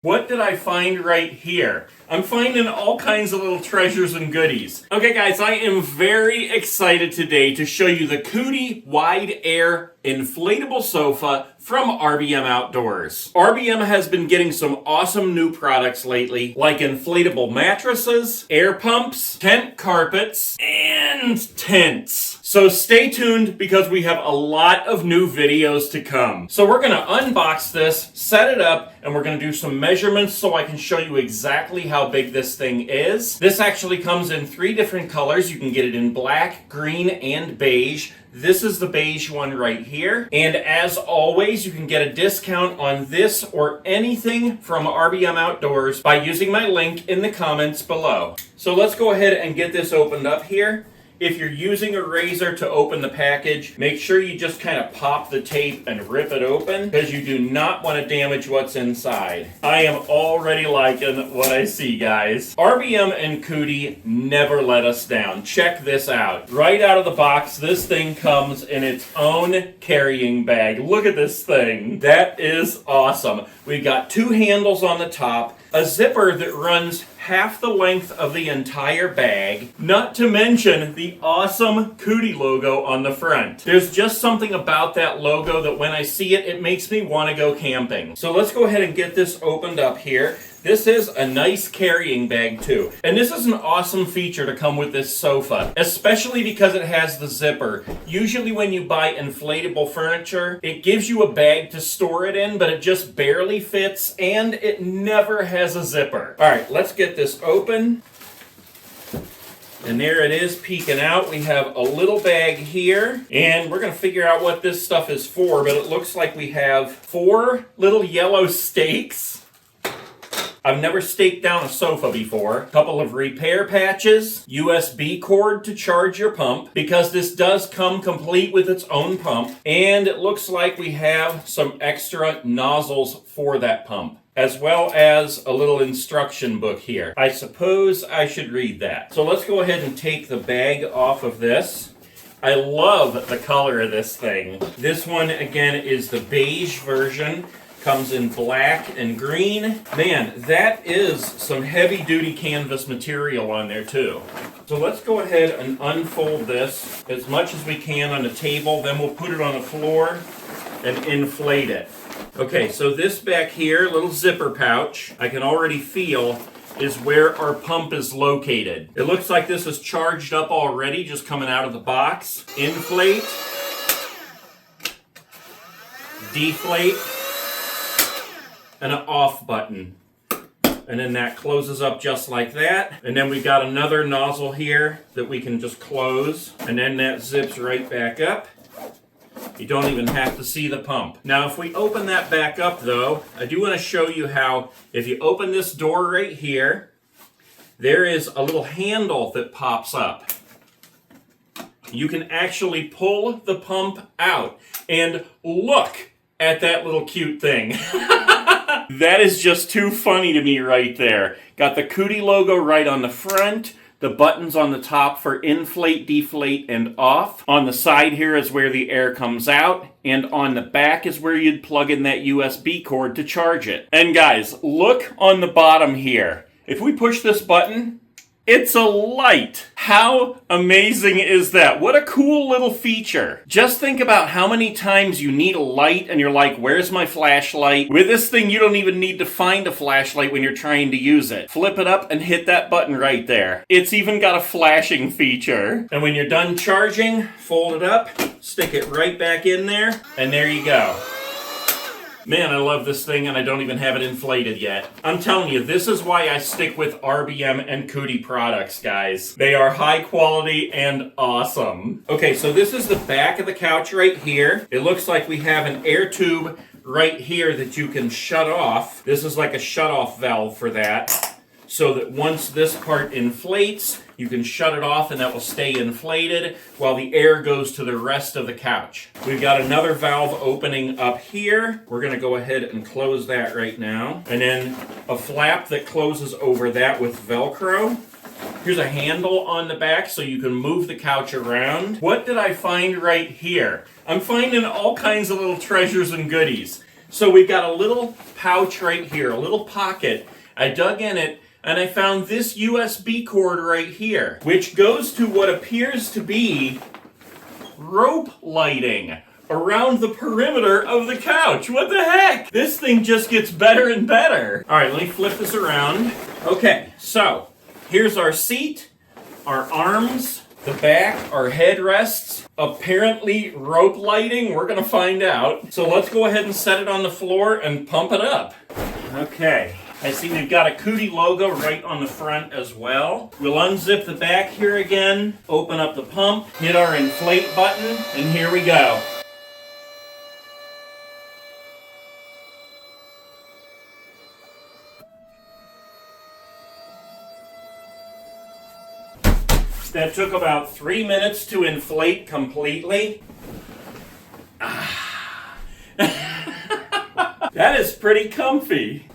What did I find right here? I'm finding all kinds of little treasures and goodies. Okay guys, I am very excited today to show you the COODY Wide Air Inflatable Sofa from RBM Outdoors. RBM has been getting some awesome new products lately, like inflatable mattresses, air pumps, tent carpets, and tents. So stay tuned because we have a lot of new videos to come. So we're gonna unbox this, set it up, and we're gonna do some measurements so I can show you exactly how big this thing is. This actually comes in 3 different colors. You can get it in black, green, and beige. This is the beige one right here. And as always, you can get a discount on this or anything from RBM Outdoors by using my link in the comments below. So let's go ahead and get this opened up here. If you're using a razor to open the package, make sure you just kind of pop the tape and rip it open because you do not want to damage what's inside. I am already liking what I see, guys. RBM and COODY never let us down. Check this out. Right out of the box, this thing comes in its own carrying bag. Look at this thing. That is awesome. We've got 2 handles on the top, a zipper that runs half the length of the entire bag, not to mention the awesome COODY logo on the front. There's just something about that logo that when I see it, it makes me want to go camping. So let's go ahead and get this opened up here. This is a nice carrying bag too. And this is an awesome feature to come with this sofa, especially because it has the zipper. Usually when you buy inflatable furniture, it gives you a bag to store it in, but it just barely fits and it never has a zipper. All right, let's get this open. And there it is peeking out. We have a little bag here, and we're gonna figure out what this stuff is for, but it looks like we have 4 little yellow stakes. I've never staked down a sofa before. A couple of repair patches, USB cord to charge your pump, because this does come complete with its own pump, and it looks like we have some extra nozzles for that pump, as well as a little instruction book here. I suppose I should read that. So let's go ahead and take the bag off of this. I love the color of this thing. This one, again, is the beige version. Comes in black and green. Man, that is some heavy-duty canvas material on there too. So let's go ahead and unfold this as much as we can on the table, then we'll put it on the floor and inflate it. Okay, so this back here, little zipper pouch, I can already feel is where our pump is located. It looks like this is charged up already, just coming out of the box. Inflate, deflate, and an off button. And then that closes up just like that. And then we've got another nozzle here that we can just close. And then that zips right back up. You don't even have to see the pump. Now, if we open that back up though, I do want to show you how, if you open this door right here, there is a little handle that pops up. You can actually pull the pump out. And look at that little cute thing. That is just too funny to me right there. Got the COODY logo right on the front. The buttons on the top for inflate, deflate, and off. On the side here is where the air comes out. And on the back is where you'd plug in that USB cord to charge it. And guys, look on the bottom here. If we push this button, it's a light. How amazing is that? What a cool little feature. Just think about how many times you need a light and you're like, where's my flashlight? With this thing, you don't even need to find a flashlight when you're trying to use it. Flip it up and hit that button right there. It's even got a flashing feature. And when you're done charging, fold it up, stick it right back in there, and there you go. Man, I love this thing and I don't even have it inflated yet. I'm telling you, this is why I stick with RBM and COODY products, guys. They are high quality and awesome. Okay, so this is the back of the couch right here. It looks like we have an air tube right here that you can shut off. This is like a shut-off valve for that. So that once this part inflates, you can shut it off and that will stay inflated while the air goes to the rest of the couch. We've got another valve opening up here. We're gonna go ahead and close that right now. And then a flap that closes over that with Velcro. Here's a handle on the back so you can move the couch around. What did I find right here? I'm finding all kinds of little treasures and goodies. So we've got a little pouch right here, a little pocket. I dug in it and I found this USB cord right here, which goes to what appears to be rope lighting around the perimeter of the couch. What the heck? This thing just gets better and better. All right, let me flip this around. Okay, so here's our seat, our arms, the back, our headrests. Apparently rope lighting, we're gonna find out. So let's go ahead and set it on the floor and pump it up. Okay, I see we've got a COODY logo right on the front as well. We'll unzip the back here again, open up the pump, hit our inflate button, and here we go. That took about 3 minutes to inflate completely. That is pretty comfy.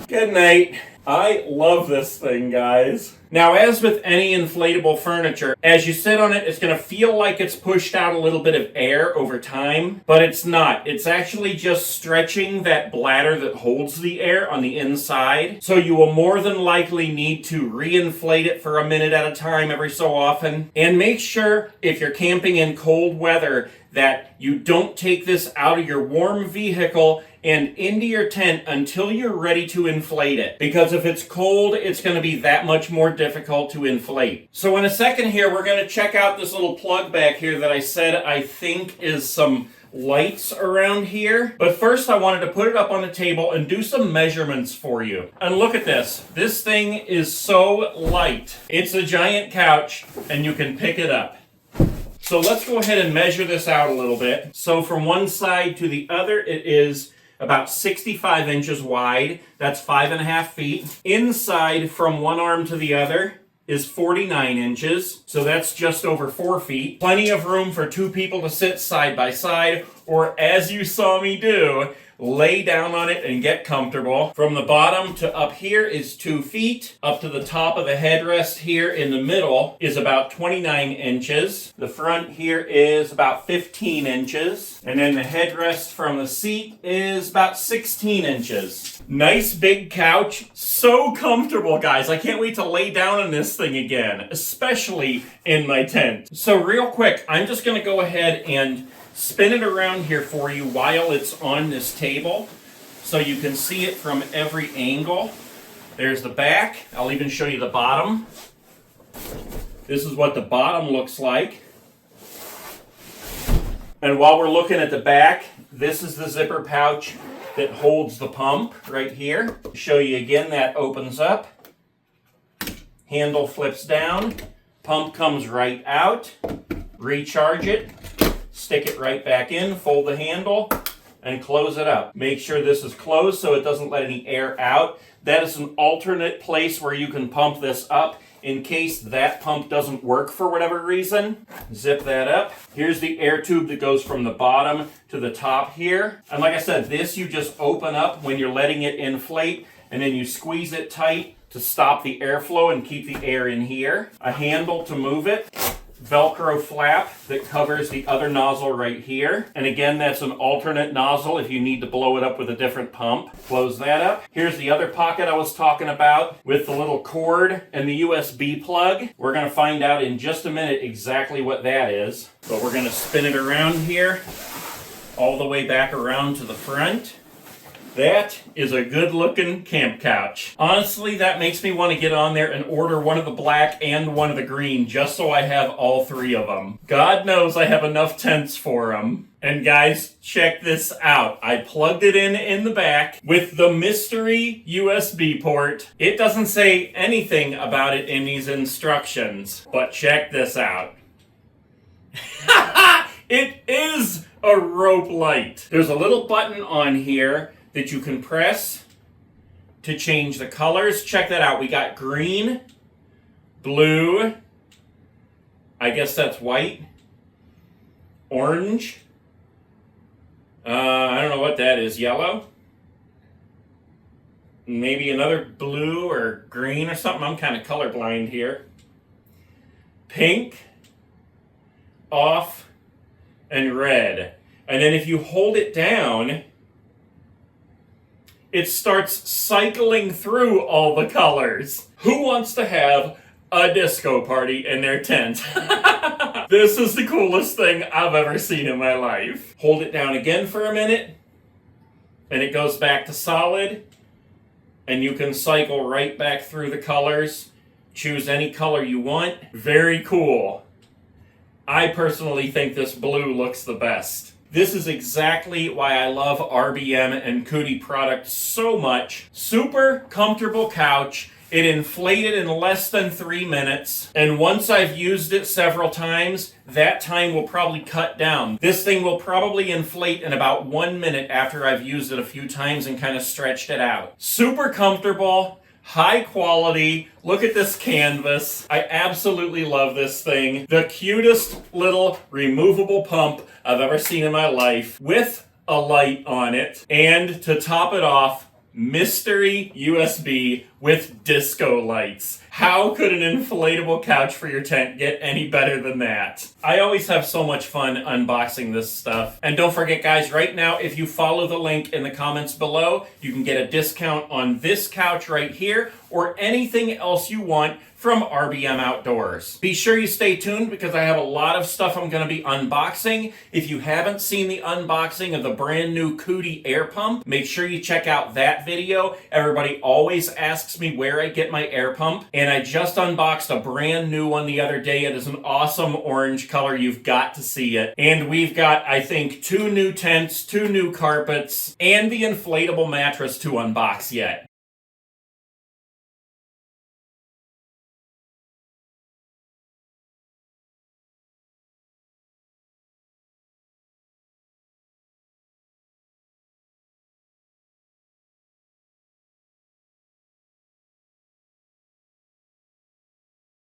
Good night. I love this thing, guys. Now, as with any inflatable furniture, as you sit on it, it's going to feel like it's pushed out a little bit of air over time, but it's not. It's actually just stretching that bladder that holds the air on the inside. So you will more than likely need to re-inflate it for a minute at a time every so often. And make sure, if you're camping in cold weather, that you don't take this out of your warm vehicle and into your tent until you're ready to inflate it. Because if it's cold, it's going to be that much more difficult to inflate. So in a second here, we're going to check out this little plug back here that I said I think is some lights around here. But first I wanted to put it up on the table and do some measurements for you. And look at this. This thing is so light. It's a giant couch and you can pick it up. So let's go ahead and measure this out a little bit. So from one side to the other, it is about 65 inches wide. That's 5.5 feet. Inside from one arm to the other is 49 inches. So that's just over 4 feet. Plenty of room for two people to sit side by side, or as you saw me do, lay down on it and get comfortable. From the bottom to up here is 2 feet. Up to the top of the headrest here in the middle is about 29 inches. The front here is about 15 inches. And then the headrest from the seat is about 16 inches. Nice big couch. So comfortable, guys. I can't wait to lay down on this thing again, especially in my tent. So real quick, I'm just gonna go ahead and spin it around here for you while it's on this table so you can see it from every angle. There's the back. I'll even show you the bottom. This is what the bottom looks like. And while we're looking at the back, this is the zipper pouch that holds the pump right here. Show you again, that opens up. Handle flips down. Pump comes right out. Recharge it. Stick it right back in, fold the handle, and close it up. Make sure this is closed so it doesn't let any air out. That is an alternate place where you can pump this up in case that pump doesn't work for whatever reason. Zip that up. Here's the air tube that goes from the bottom to the top here. And like I said, this you just open up when you're letting it inflate, and then you squeeze it tight to stop the airflow and keep the air in here. A handle to move it. Velcro flap that covers the other nozzle right here. And again, that's an alternate nozzle if you need to blow it up with a different pump. Close that up. Here's the other pocket I was talking about with the little cord and the USB plug. We're going to find out in just a minute exactly what that is. But we're going to spin it around here, all the way back around to the front. That is a good looking camp couch. Honestly, that makes me want to get on there and order one of the black and one of the green just so I have all three of them. God knows I have enough tents for them. And guys, check this out. I plugged it in the back with the mystery USB port. It doesn't say anything about it in these instructions, but check this out. It is a rope light. There's a little button on here that you can press to change the colors. Check that out. We got green, blue, I guess that's white, orange, I don't know what that is, yellow, maybe another blue or green or something. I'm kind of colorblind here. Pink, off, and red. And then if you hold it down, it starts cycling through all the colors. Who wants to have a disco party in their tent? This is the coolest thing I've ever seen in my life. Hold it down again for a minute, and it goes back to solid, and you can cycle right back through the colors. Choose any color you want. Very cool. I personally think this blue looks the best. This is exactly why I love RBM and COODY products so much. Super comfortable couch. It inflated in less than 3 minutes. And once I've used it several times, that time will probably cut down. This thing will probably inflate in about 1 minute after I've used it a few times and kind of stretched it out. Super comfortable. High quality. Look at this canvas. I absolutely love this thing. The cutest little removable pump I've ever seen in my life with a light on it. And to top it off, mystery USB with disco lights. How could an inflatable couch for your tent get any better than that? I always have so much fun unboxing this stuff. And don't forget, guys, right now, if you follow the link in the comments below, you can get a discount on this couch right here or anything else you want from RBM Outdoors. Be sure you stay tuned because I have a lot of stuff I'm going to be unboxing. If you haven't seen the unboxing of the brand new COODY air pump, make sure you check out that video. Everybody always asks me where I get my air pump, and I just unboxed a brand new one the other day. It is an awesome orange color. You've got to see it. And we've got, I think, 2 new tents, 2 new carpets, and the inflatable mattress to unbox yet.